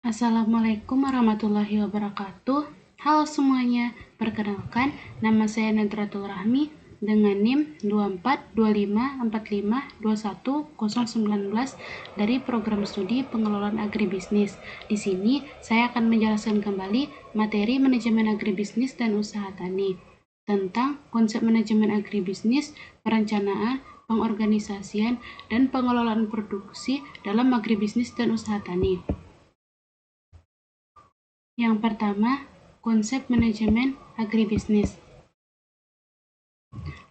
Assalamualaikum warahmatullahi wabarakatuh. Halo semuanya, perkenalkan nama saya Nadratul Rahmi dengan NIM 242545210019 dari program studi pengelolaan agribisnis. Di sini saya akan menjelaskan kembali materi manajemen agribisnis dan usaha tani tentang konsep manajemen agribisnis, perencanaan, pengorganisasian, dan pengelolaan produksi dalam agribisnis dan usaha tani. Yang pertama, konsep manajemen agribisnis.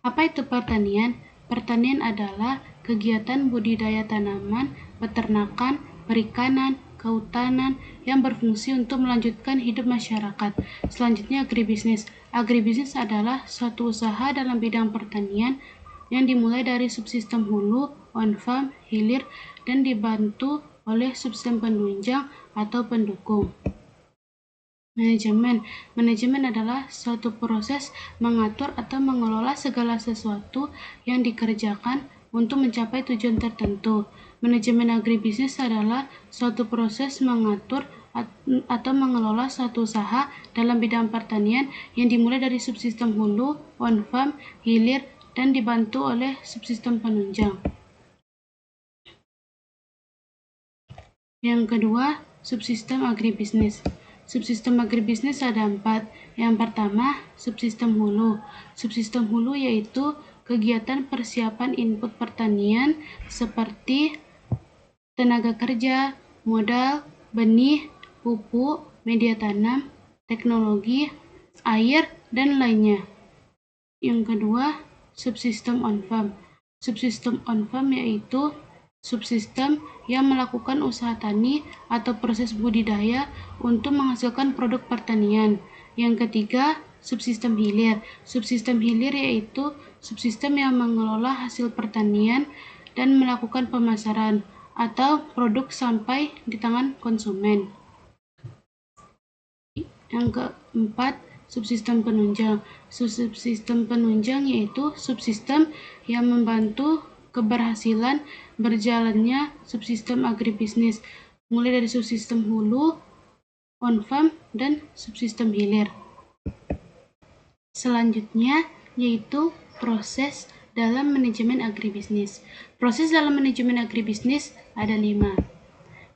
Apa itu pertanian? Pertanian adalah kegiatan budidaya tanaman, peternakan, perikanan, kehutanan yang berfungsi untuk melanjutkan hidup masyarakat. Selanjutnya, agribisnis. Agribisnis adalah suatu usaha dalam bidang pertanian yang dimulai dari subsistem hulu, on-farm, hilir, dan dibantu oleh subsistem penunjang atau pendukung. Manajemen adalah suatu proses mengatur atau mengelola segala sesuatu yang dikerjakan untuk mencapai tujuan tertentu. Manajemen agribisnis adalah suatu proses mengatur atau mengelola suatu usaha dalam bidang pertanian yang dimulai dari subsistem hulu, on-farm, hilir, dan dibantu oleh subsistem penunjang. Yang kedua, subsistem agribisnis. Subsistem agribisnis ada 4. Yang pertama, subsistem hulu. Subsistem hulu yaitu kegiatan persiapan input pertanian seperti tenaga kerja, modal, benih, pupuk, media tanam, teknologi, air, dan lainnya. Yang kedua, subsistem on-farm. Subsistem on-farm yaitu subsistem yang melakukan usaha tani atau proses budidaya untuk menghasilkan produk pertanian. Yang ketiga, subsistem hilir. Subsistem hilir yaitu subsistem yang mengelola hasil pertanian dan melakukan pemasaran atau produk sampai di tangan konsumen. Yang keempat, subsistem penunjang. Subsistem penunjang yaitu subsistem yang membantu keberhasilan berjalannya subsistem agribisnis, mulai dari subsistem hulu, on-farm, dan subsistem hilir. Selanjutnya yaitu proses dalam manajemen agribisnis. Proses dalam manajemen agribisnis ada 5.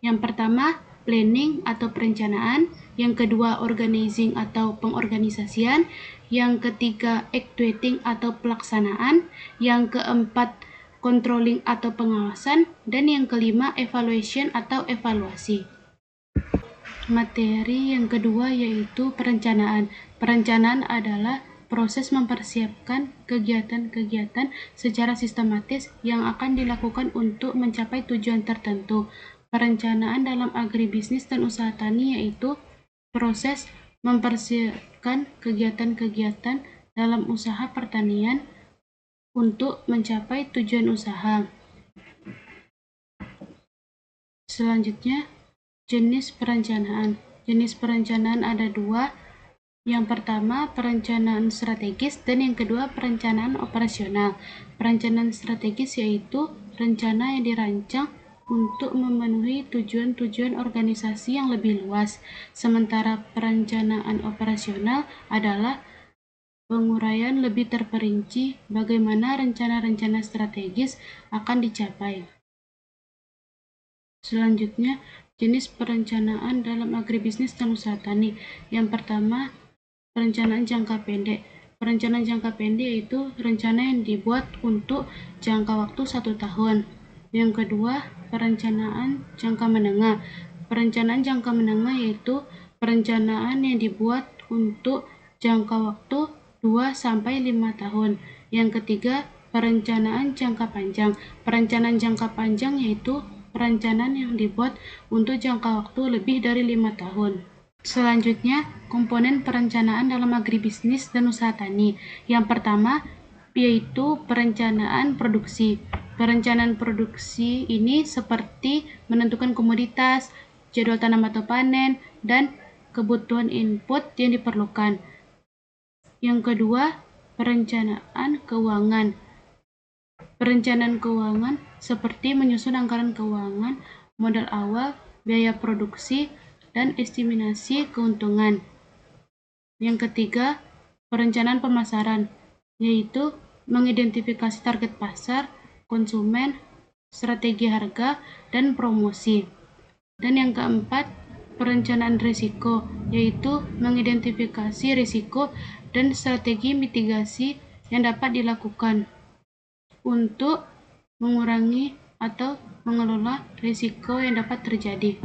Yang pertama, planning atau perencanaan. Yang kedua, organizing atau pengorganisasian. Yang ketiga, actuating atau pelaksanaan. Yang keempat, controlling atau pengawasan. Dan yang kelima, evaluation atau evaluasi. Materi yang kedua yaitu perencanaan. Perencanaan adalah proses mempersiapkan kegiatan-kegiatan secara sistematis yang akan dilakukan untuk mencapai tujuan tertentu. Perencanaan dalam agribisnis dan usaha tani yaitu proses mempersiapkan kegiatan-kegiatan dalam usaha pertanian untuk mencapai tujuan usaha. Selanjutnya, jenis perencanaan. Jenis perencanaan ada 2. Yang pertama, perencanaan strategis, dan yang kedua, perencanaan operasional. Perencanaan strategis yaitu rencana yang dirancang untuk memenuhi tujuan-tujuan organisasi yang lebih luas. Sementara perencanaan operasional adalah penguraian lebih terperinci bagaimana rencana-rencana strategis akan dicapai. Selanjutnya, jenis perencanaan dalam agribisnis dan usaha tani. Yang pertama, perencanaan jangka pendek. Perencanaan jangka pendek yaitu rencana yang dibuat untuk jangka waktu 1 tahun. Yang kedua, perencanaan jangka menengah. Perencanaan jangka menengah yaitu perencanaan yang dibuat untuk jangka waktu 2-5 tahun. Yang ketiga, perencanaan jangka panjang. Perencanaan jangka panjang yaitu perencanaan yang dibuat untuk jangka waktu lebih dari 5 tahun. Selanjutnya, komponen perencanaan dalam agribisnis dan usaha tani. Yang pertama yaitu perencanaan produksi. Perencanaan produksi ini seperti menentukan komoditas, jadwal tanam atau panen, dan kebutuhan input yang diperlukan. Yang kedua, perencanaan keuangan. Perencanaan keuangan seperti menyusun anggaran keuangan, modal awal, biaya produksi, dan estimasi keuntungan. Yang ketiga, perencanaan pemasaran, yaitu mengidentifikasi target pasar, konsumen, strategi harga, dan promosi. Dan yang keempat, perencanaan risiko, yaitu mengidentifikasi risiko dan strategi mitigasi yang dapat dilakukan untuk mengurangi atau mengelola risiko yang dapat terjadi.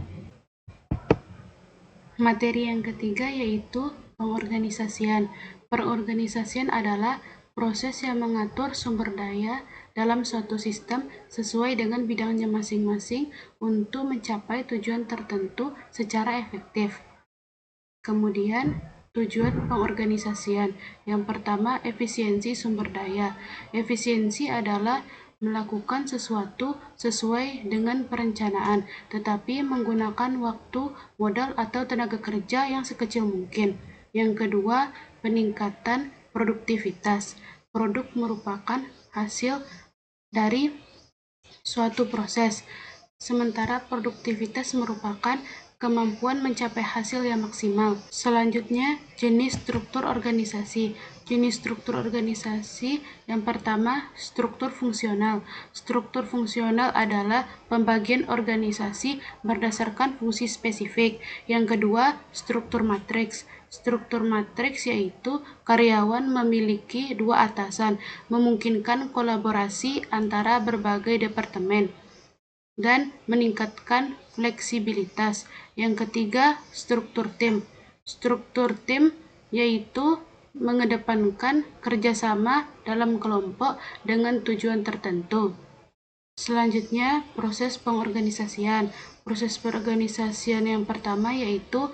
Materi yang ketiga yaitu pengorganisasian. Pengorganisasian adalah proses yang mengatur sumber daya dalam suatu sistem sesuai dengan bidangnya masing-masing untuk mencapai tujuan tertentu secara efektif. Kemudian, tujuan pengorganisasian. Yang pertama, efisiensi sumber daya. Efisiensi adalah melakukan sesuatu sesuai dengan perencanaan, tetapi menggunakan waktu, modal, atau tenaga kerja yang sekecil mungkin. Yang kedua, peningkatan produktivitas. Produk merupakan hasil dari suatu proses, sementara produktivitas merupakan kemampuan mencapai hasil yang maksimal. Selanjutnya, jenis struktur organisasi. Jenis struktur organisasi yang pertama, struktur fungsional. Struktur fungsional adalah pembagian organisasi berdasarkan fungsi spesifik. Yang kedua, struktur matriks. Struktur matriks yaitu karyawan memiliki dua atasan, memungkinkan kolaborasi antara berbagai departemen dan meningkatkan fleksibilitas. Yang ketiga, struktur tim. Struktur tim yaitu mengedepankan kerjasama dalam kelompok dengan tujuan tertentu. Selanjutnya, proses pengorganisasian. Proses pengorganisasian yang pertama yaitu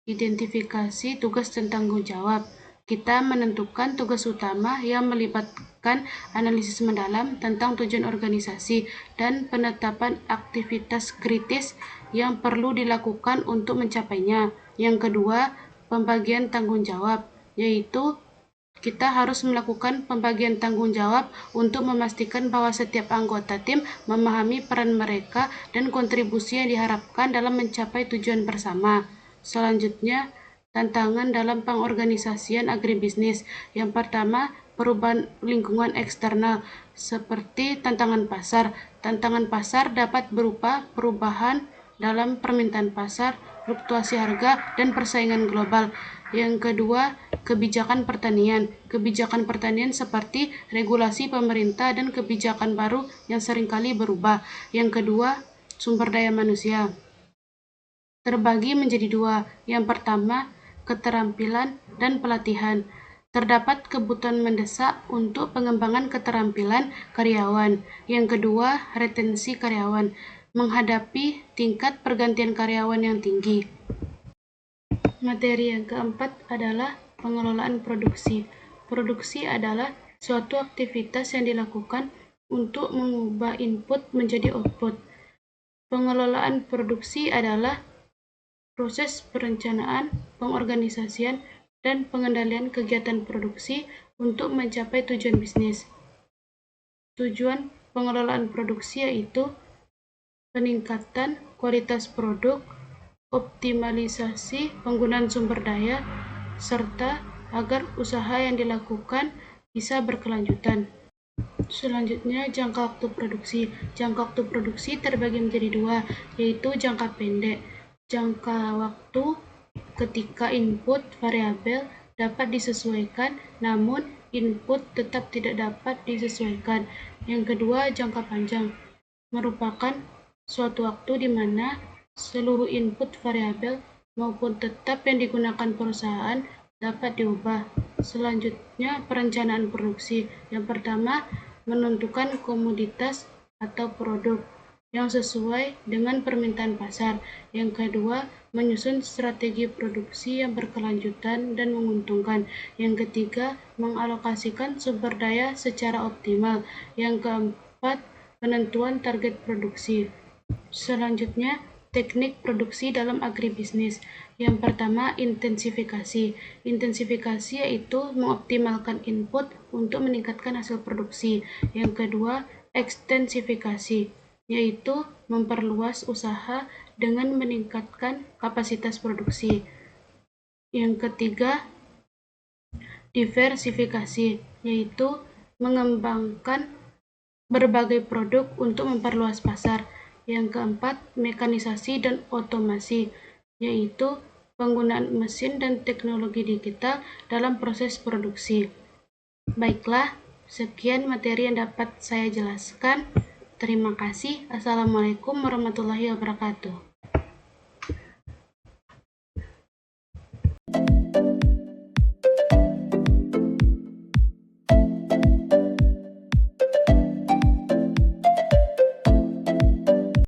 identifikasi tugas dan tanggung jawab. Kita menentukan tugas utama yang melibatkan analisis mendalam tentang tujuan organisasi dan penetapan aktivitas kritis yang perlu dilakukan untuk mencapainya. Yang kedua, pembagian tanggung jawab, yaitu kita harus melakukan pembagian tanggung jawab untuk memastikan bahwa setiap anggota tim memahami peran mereka dan kontribusi yang diharapkan dalam mencapai tujuan bersama. Selanjutnya, tantangan dalam pengorganisasian agribisnis. Yang pertama, perubahan lingkungan eksternal seperti tantangan pasar. Tantangan pasar dapat berupa perubahan dalam permintaan pasar, fluktuasi harga, dan persaingan global. Yang kedua, kebijakan pertanian. Kebijakan pertanian seperti regulasi pemerintah dan kebijakan baru yang seringkali berubah. Yang kedua, sumber daya manusia terbagi menjadi dua. Yang pertama, keterampilan dan pelatihan. Terdapat kebutuhan mendesak untuk pengembangan keterampilan karyawan. Yang kedua, retensi karyawan, menghadapi tingkat pergantian karyawan yang tinggi. Materi yang keempat adalah pengelolaan produksi. Produksi adalah suatu aktivitas yang dilakukan untuk mengubah input menjadi output. Pengelolaan produksi adalah proses perencanaan, pengorganisasian, dan pengendalian kegiatan produksi untuk mencapai tujuan bisnis. Tujuan pengelolaan produksi yaitu peningkatan kualitas produk, optimalisasi penggunaan sumber daya, serta agar usaha yang dilakukan bisa berkelanjutan. Selanjutnya, jangka waktu produksi. Jangka waktu produksi terbagi menjadi dua, yaitu jangka pendek. Jangka waktu ketika input variabel dapat disesuaikan, namun input tetap tidak dapat disesuaikan. Yang kedua, jangka panjang, merupakan suatu waktu di mana seluruh input variabel maupun tetap yang digunakan perusahaan dapat diubah. Selanjutnya, perencanaan produksi. Yang pertama, menentukan komoditas atau produk yang sesuai dengan permintaan pasar. Yang kedua, menyusun strategi produksi yang berkelanjutan dan menguntungkan. Yang ketiga, mengalokasikan sumber daya secara optimal. Yang keempat, penentuan target produksi. Selanjutnya, teknik produksi dalam agribisnis. Yang pertama, intensifikasi. Intensifikasi yaitu mengoptimalkan input untuk meningkatkan hasil produksi. Yang kedua, ekstensifikasi, yaitu memperluas usaha dengan meningkatkan kapasitas produksi. Yang ketiga, diversifikasi, yaitu mengembangkan berbagai produk untuk memperluas pasar. Yang keempat, mekanisasi dan otomasi, yaitu penggunaan mesin dan teknologi digital dalam proses produksi. Baiklah, sekian materi yang dapat saya jelaskan. Terima kasih. Assalamualaikum warahmatullahi wabarakatuh.